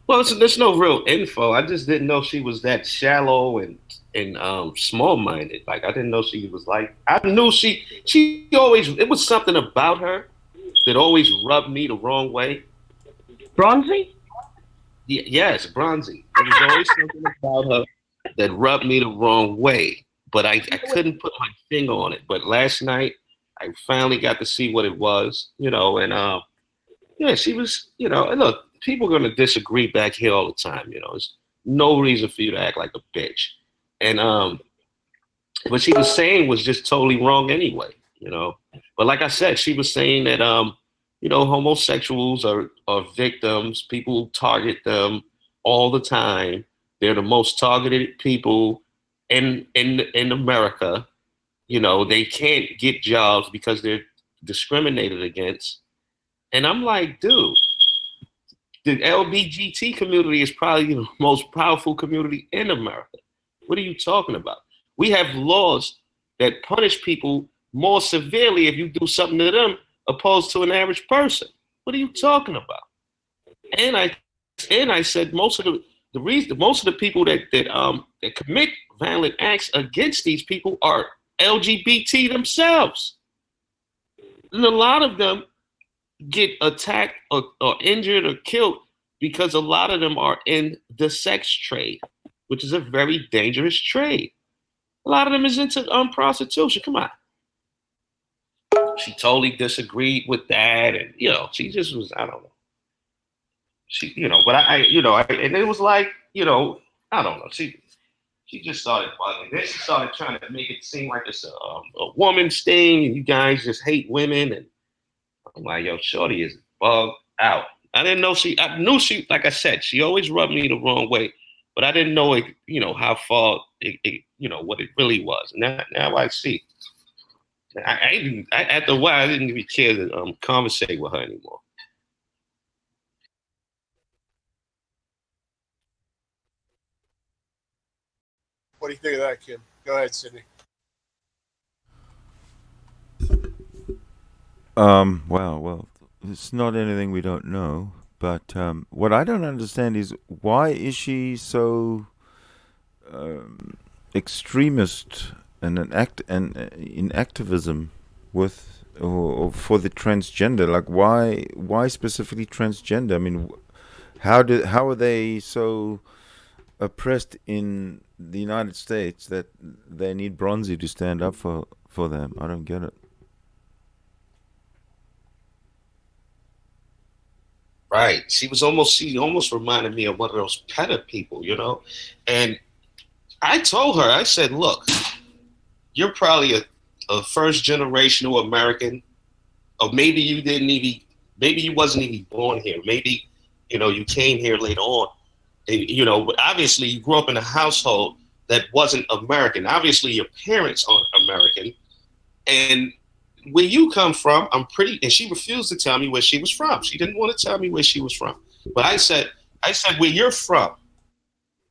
Well, there's no real info. I just didn't know she was that shallow and small minded. Like I didn't know she was like. I knew she always it was something about her that always rubbed me the wrong way. Bronzy? Yes, Bronzy. There was always something about her that rubbed me the wrong way, but I couldn't put my finger on it. But last night I finally got to see what it was, and yeah, she was, and look, people are gonna disagree back here all the time, There's no reason for you to act like a bitch. And what she was saying was just totally wrong anyway. But like I said, she was saying that homosexuals are victims. People target them all the time. They're the most targeted people in America. They can't get jobs because they're discriminated against. And I'm like, dude, the LBGT community is probably the most powerful community in America. What are you talking about? We have laws that punish people more severely if you do something to them opposed to an average person. What are you talking about? And I said the reason most of the people that commit violent acts against these people are LGBT themselves. And a lot of them get attacked or injured or killed because a lot of them are in the sex trade, which is a very dangerous trade. A lot of them is into prostitution. Come on. She totally disagreed with that, and she just was, I don't know. But and it was like, I don't know. She just started bugging. Then she started trying to make it seem like it's a woman's thing, and you guys just hate women. And I'm like, yo, Shorty is bugged out. I didn't know I knew she, like I said, she always rubbed me the wrong way, but I didn't know it, how far what it really was. Now I see. After a while, I didn't even care to conversate with her anymore. What do you think of that, Kim? Go ahead, Sydney. Well, it's not anything we don't know. But what I don't understand is why is she so um, extremist and in activism with or for the transgender? Like, why specifically transgender? I mean, how are they so oppressed in the United States that they need Bronzy to stand up for them? I don't get it. Right. She almost reminded me of one of those Petta people. And I told her, I said, look, you're probably a first generational American, or maybe you wasn't even born here. Maybe, you came here later on. And, but obviously you grew up in a household that wasn't American. Obviously your parents aren't American. And where you come from, and she refused to tell me where she was from. She didn't want to tell me where she was from. But I said, where you're from,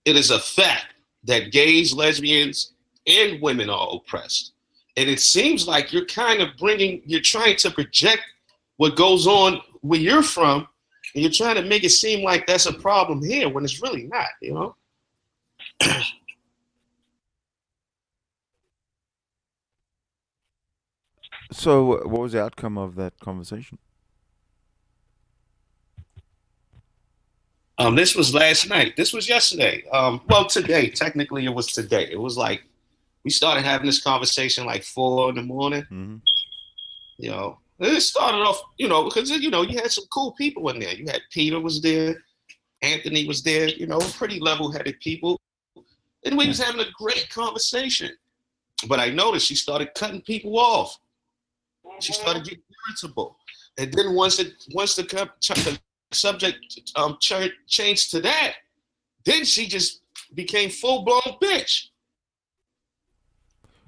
it is a fact that gays, lesbians, and women are oppressed. And it seems like you're trying to project what goes on where you're from, and you're trying to make it seem like that's a problem here when it's really not. So, what was the outcome of that conversation? This was last night. This was yesterday. Well, today. Technically, it was today. It was like we started having this conversation like 4 in the morning. Hmm. It started off, because you had some cool people in there. You had Peter was there, Anthony was there. Pretty level-headed people, and we was having a great conversation. But I noticed she started cutting people off. She started getting irritable, and then once the subject changed to that, then she just became full blown bitch.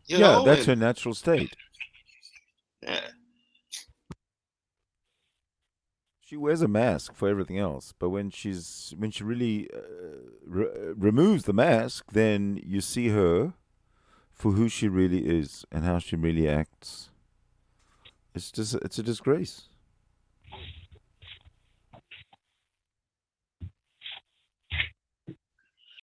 Yeah, that's And her natural state. yeah, She wears a mask for everything else, but when she really removes the mask, then you see her for who she really is and how she really acts. It's a disgrace.